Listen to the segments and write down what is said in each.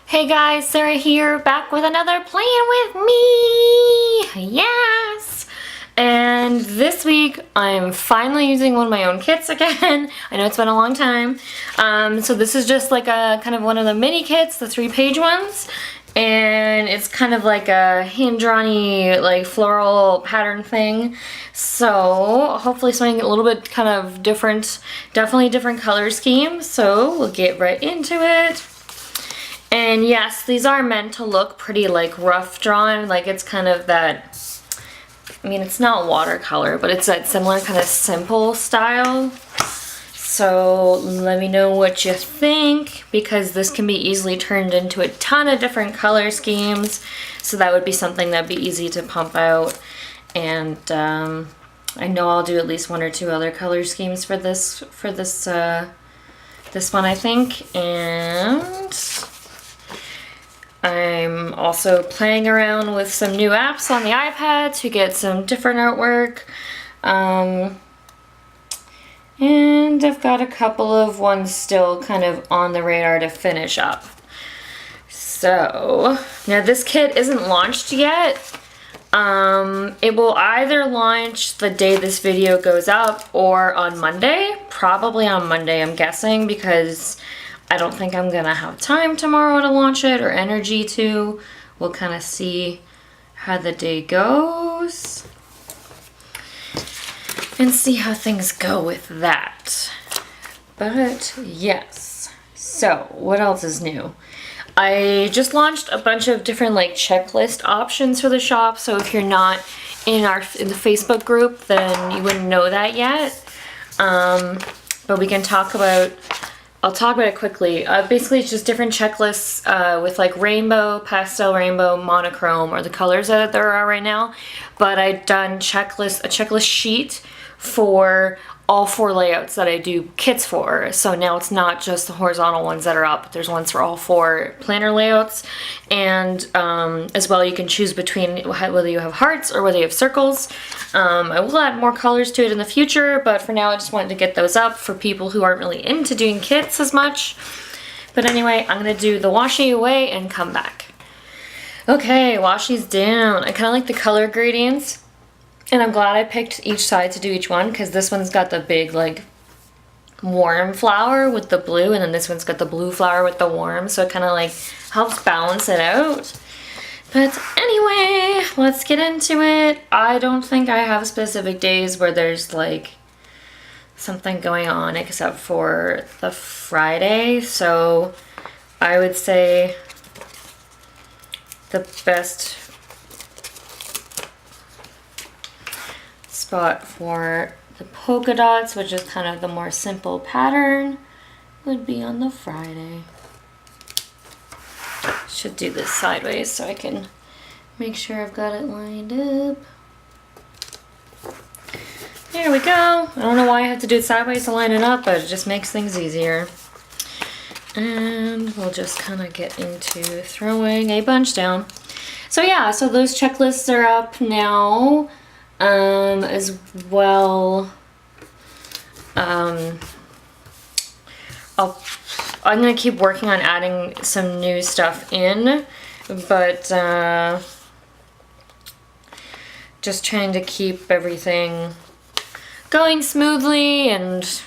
Hey guys, Sarah here, back with another Plan With Me! Yes! And this week, I'm finally using one of my own kits again. I know it's been a long time. So this is just like a kind of one of the mini kits, the 3-page ones. And it's kind of like a hand-drawn-y, like floral pattern thing. So hopefully something a little bit kind of different, definitely different color scheme. So we'll get right into it. And yes, these are meant to look pretty like rough drawn, like it's kind of that, I mean it's not watercolor, but it's that similar kind of simple style. So let me know what you think, because this can be easily turned into a ton of different color schemes. So that would be something that'd be easy to pump out. And I know I'll do at least 1 or 2 other color schemes for this one, I think. And I'm also playing around with some new apps on the iPad to get some different artwork. And I've got a couple of ones still kind of on the radar to finish up. So, now this kit isn't launched yet. It will either launch the day this video goes up or on Monday. Probably on Monday, I'm guessing, because I don't think I'm gonna have time tomorrow to launch it or energy to. We'll kind of see how the day goes and see how things go with that. But yes, so what else is new? I just launched a bunch of different like checklist options for the shop. So if you're not in the Facebook group, then you wouldn't know that yet. But we can talk about. I'll talk about it quickly. Basically, it's just different checklists with like rainbow, pastel rainbow, monochrome, or the colors that there are right now. But I've done a checklist sheet for all 4 layouts that I do kits for. So now it's not just the horizontal ones that are up. There's ones for all 4 planner layouts. And as well, you can choose between whether you have hearts or whether you have circles. I will add more colors to it in the future, but for now I just wanted to get those up for people who aren't really into doing kits as much. But anyway, I'm going to do the washi away and come back. Okay, washi's down. I kind of like the color gradients. And I'm glad I picked each side to do each one, because this one's got the big like warm flower with the blue, and then this one's got the blue flower with the warm, so it kind of like helps balance it out. But anyway, let's get into it. I don't think I have specific days where there's like something going on except for the Friday, so I would say the best spot for the polka dots, which is kind of the more simple pattern, would be on the Friday. Should do this sideways so I can make sure I've got it lined up. There we go. I don't know why I have to do it sideways to line it up, but it just makes things easier. And we'll just kind of get into throwing a bunch down. So yeah, so those checklists are up now. As well, I'm gonna keep working on adding some new stuff in, but just trying to keep everything going smoothly and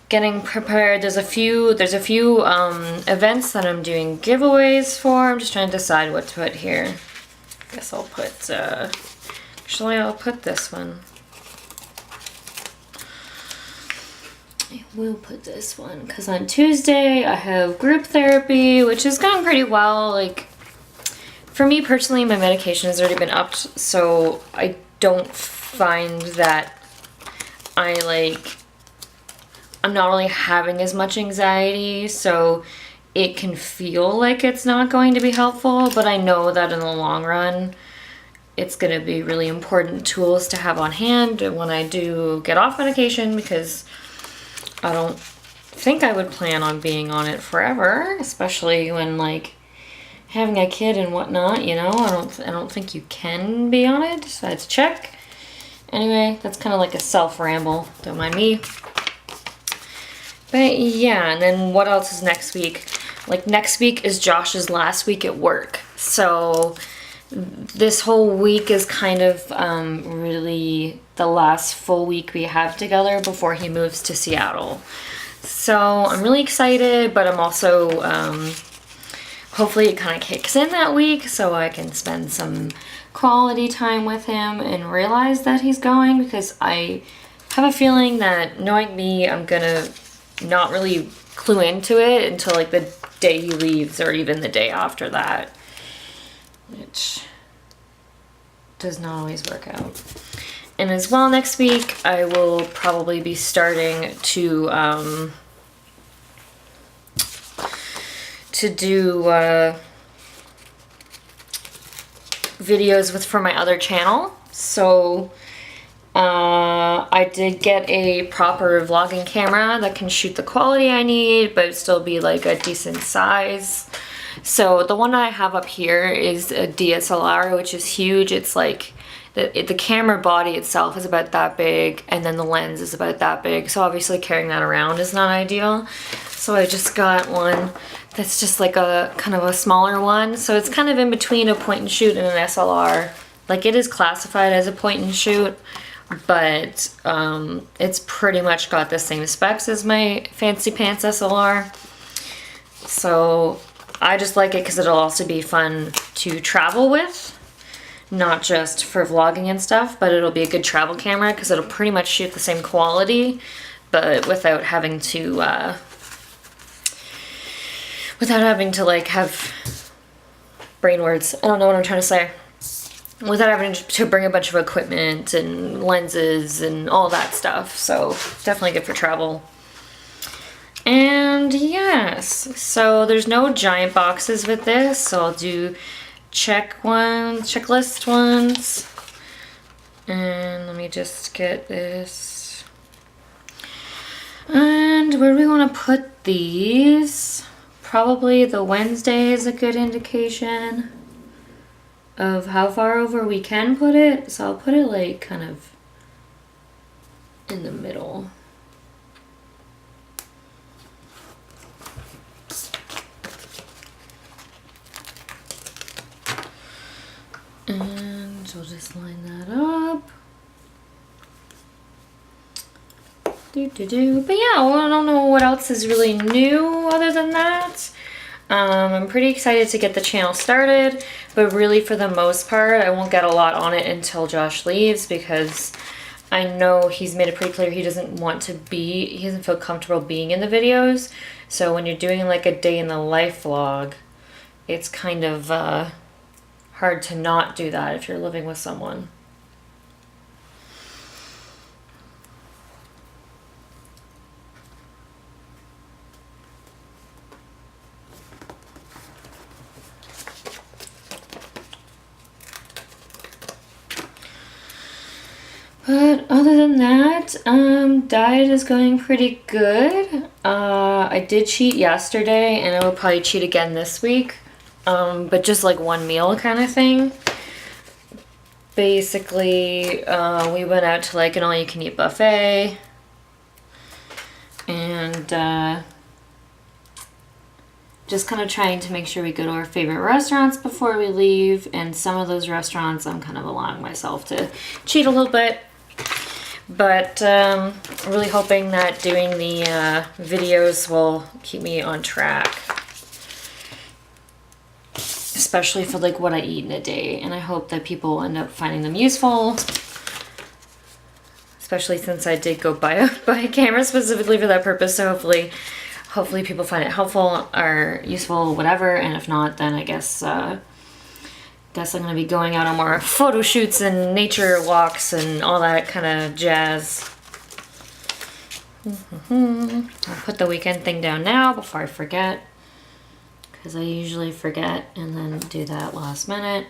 getting prepared. There's a few events that I'm doing giveaways for. I'm just trying to decide what to put here. I guess I'll put actually, I'll put this one. I will put this one, because on Tuesday I have group therapy, which is going pretty well. Like, for me personally, my medication has already been upped, so I don't find that I'm not really having as much anxiety, so it can feel like it's not going to be helpful, but I know that in the long run, it's going to be really important tools to have on hand when I do get off medication, because I don't think I would plan on being on it forever, especially when like having a kid and whatnot, you know. I don't think you can be on it, so that's a check. Anyway, that's kind of like a self-ramble, don't mind me. But yeah, and then what else is next week? like next week is Josh's last week at work. So this whole week is kind of really the last full week we have together before he moves to Seattle. So I'm really excited, but I'm also, hopefully it kind of kicks in that week so I can spend some quality time with him and realize that he's going, because I have a feeling that, knowing me, I'm gonna not really clue into it until like the day he leaves or even the day after that, which does not always work out. And as well, next week I will probably be starting to do videos for my other channel. So I did get a proper vlogging camera that can shoot the quality I need, but still be like a decent size. So the one I have up here is a DSLR, which is huge. It's like the camera body itself is about that big, and then the lens is about that big. So obviously carrying that around is not ideal. So I just got one that's just like a kind of a smaller one. So it's kind of in between a point and shoot and an SLR. Like, it is classified as a point and shoot, but it's pretty much got the same specs as my Fancy Pants SLR. So I just like it because it'll also be fun to travel with, not just for vlogging and stuff, but it'll be a good travel camera because it'll pretty much shoot the same quality, but without having to like have brain words. I don't know what I'm trying to say. Without having to bring a bunch of equipment and lenses and all that stuff. So definitely good for travel. And yes, so there's no giant boxes with this, so I'll do checklist ones. And let me just get this. And where do we want to put these? Probably the Wednesday is a good indication of how far over we can put it. So I'll put it like kind of in the middle. And we'll just line that up. But yeah, well, I don't know what else is really new other than that. I'm pretty excited to get the channel started, but really for the most part, I won't get a lot on it until Josh leaves, because I know he's made it pretty clear he doesn't feel comfortable being in the videos. So when you're doing like a day in the life vlog, it's kind of hard to not do that if you're living with someone. But other than that, diet is going pretty good. I did cheat yesterday, and I will probably cheat again this week. But just like one meal kind of thing. Basically, we went out to like an all-you-can-eat buffet. And just kind of trying to make sure we go to our favorite restaurants before we leave. And some of those restaurants, I'm kind of allowing myself to cheat a little bit. But really hoping that doing the videos will keep me on track, especially for like what I eat in a day. And I hope that people end up finding them useful, especially since I did go buy a camera specifically for that purpose. So hopefully people find it helpful or useful, whatever. And if not, then I guess I'm gonna be going out on more photo shoots and nature walks and all that kind of jazz. I'll put the weekend thing down now before I forget, because I usually forget and then do that last minute.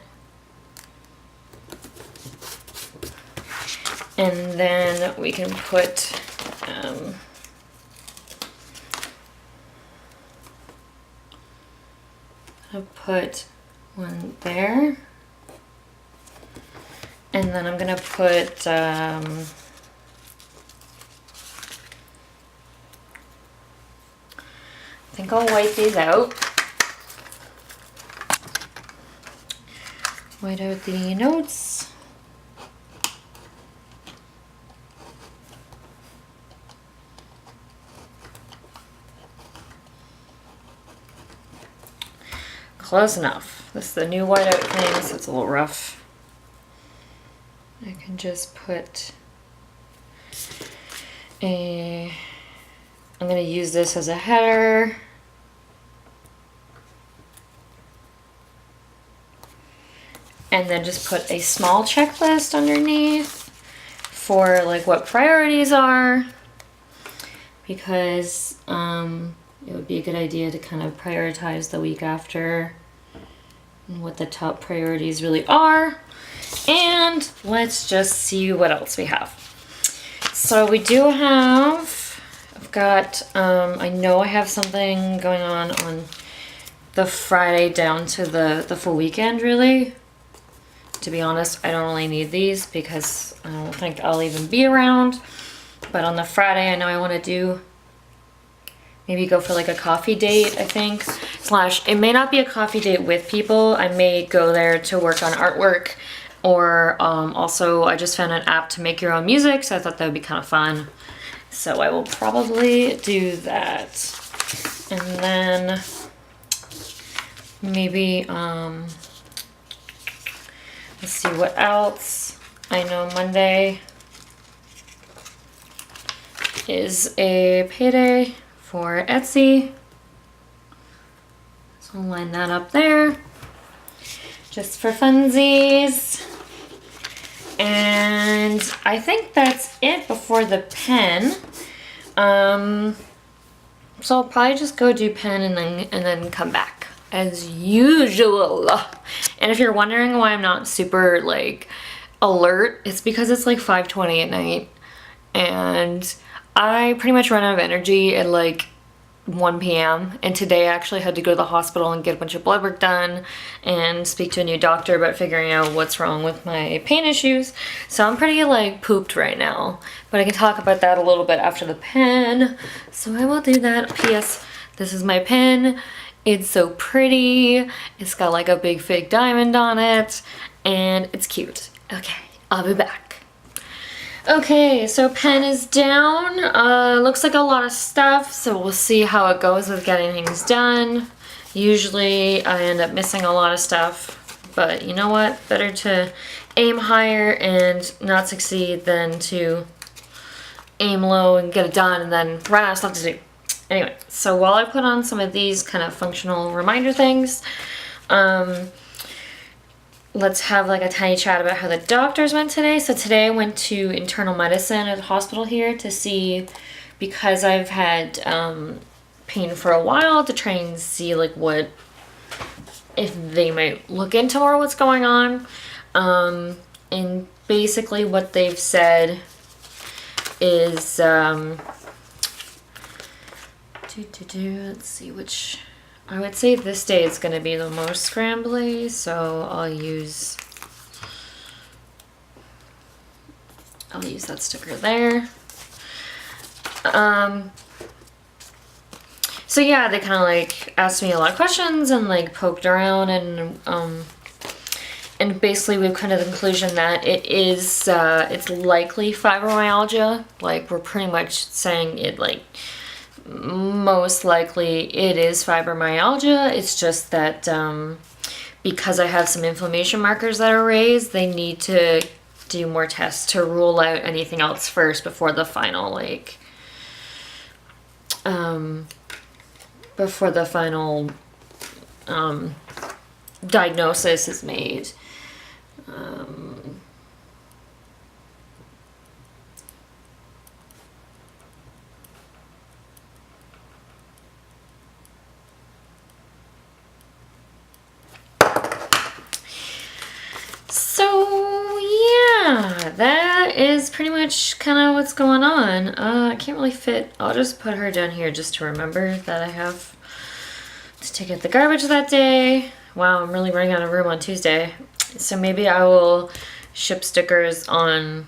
And then we can put I'll put one there, and then I'm gonna put I think I'll white these out. White out the notes. Close enough. This is the new whiteout thing, so it's a little rough. I can just put I'm gonna use this as a header. And then just put a small checklist underneath for like what priorities are, because it would be a good idea to kind of prioritize the week after and what the top priorities really are. And let's just see what else we have. So we do have, I've got, I know I have something going on the Friday down to the full weekend, really. To be honest, I don't really need these because I don't think I'll even be around. But on the Friday, I know I want to do, maybe go for like a coffee date, I think. Slash, it may not be a coffee date with people. I may go there to work on artwork. Or also, I just found an app to make your own music, so I thought that would be kind of fun. So I will probably do that. And then maybe, let's see what else. I know Monday is a payday for Etsy. So I'll line that up there. Just for funsies. And I think that's it before the pen. So I'll probably just go do pen and then come back as usual. And if you're wondering why I'm not super like alert, it's because it's like 5:20 at night and I pretty much run out of energy at like 1 p.m. and today I actually had to go to the hospital and get a bunch of blood work done and speak to a new doctor about figuring out what's wrong with my pain issues. So I'm pretty like pooped right now, but I can talk about that a little bit after the pen. So I will do that. P.S. This is my pen. It's so pretty. It's got like a big fake diamond on it and it's cute. Okay, I'll be back. Okay, so pen is down. Looks like a lot of stuff, so we'll see how it goes with getting things done. Usually I end up missing a lot of stuff, but you know what? Better to aim higher and not succeed than to aim low and get it done and then run out of stuff to do. Anyway, so while I put on some of these kind of functional reminder things, let's have like a tiny chat about how the doctors went today. So today I went to internal medicine at the hospital here to see, because I've had pain for a while, to try and see like what, if they might look into more what's going on. And basically what they've said is, let's see which, I would say this day is going to be the most scrambly, so I'll use that sticker there. So yeah, they kind of like asked me a lot of questions and like poked around and basically we've come to the conclusion that it is, it's likely fibromyalgia. Like we're pretty much saying it like, most likely it is fibromyalgia. It's just that because I have some inflammation markers that are raised, they need to do more tests to rule out anything else first before the final like diagnosis is made. So yeah, that is pretty much kind of what's going on. I can't really fit, I'll just put her down here just to remember that I have to take out the garbage that day. Wow, I'm really running out of room on Tuesday. So maybe I will ship stickers on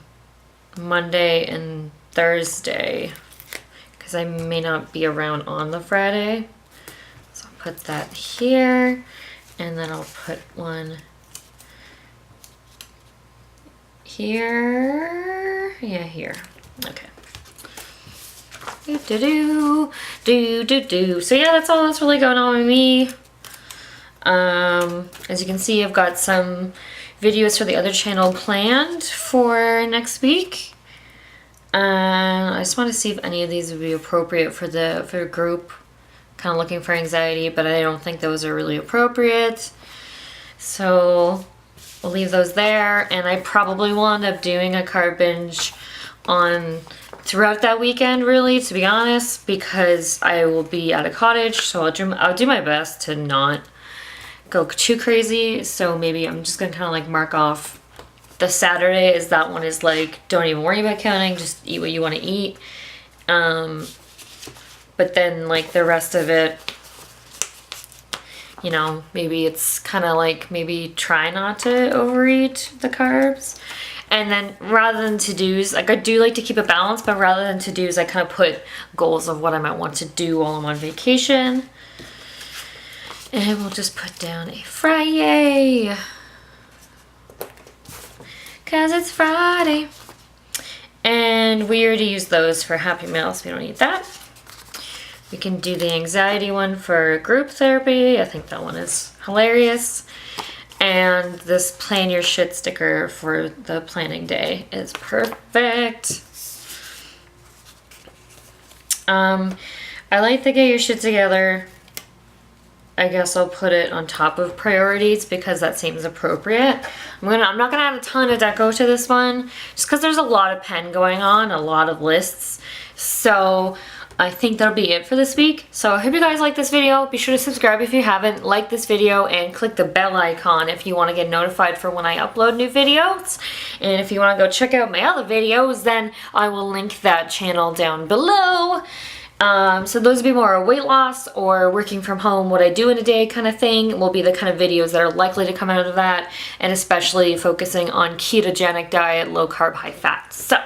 Monday and Thursday because I may not be around on the Friday. put that here, and then I'll put one here. Yeah, here. Okay. So yeah, that's all that's really going on with me. As you can see, I've got some videos for the other channel planned for next week. I just want to see if any of these would be appropriate for the group. Kind of looking for anxiety, but I don't think those are really appropriate. So we'll leave those there, and I probably will end up doing a card binge on throughout that weekend, really, to be honest, because I will be at a cottage, so I'll do my best to not go too crazy. So maybe I'm just gonna kind of like mark off the Saturday as that one is like, don't even worry about counting, just eat what you want to eat. But then like the rest of it, you know, maybe it's kind of like, maybe try not to overeat the carbs. And then rather than to-dos, like I do like to keep a balance, but rather than to-dos, I kind of put goals of what I might want to do while I'm on vacation. And we'll just put down a Friday, 'cause it's Friday. And we already used those for Happy Meal, so we don't need that. We can do the anxiety one for group therapy. I think that one is hilarious. And this plan your shit sticker for the planning day is perfect. I like the get your shit together. I guess I'll put it on top of priorities because that seems appropriate. I'm not gonna add a ton of deco to this one just because there's a lot of pen going on, a lot of lists. So I think that'll be it for this week. So I hope you guys like this video. Be sure to subscribe if you haven't, like this video, and click the bell icon if you want to get notified for when I upload new videos. And if you want to go check out my other videos, then I will link that channel down below. So those will be more weight loss or working from home, what I do in a day kind of thing, will be the kind of videos that are likely to come out of that, and especially focusing on ketogenic diet, low carb, high fat. So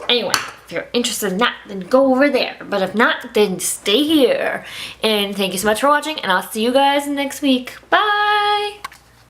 anyway, if you're interested in that, then go over there. But if not, then stay here. And thank you so much for watching, and I'll see you guys next week. Bye!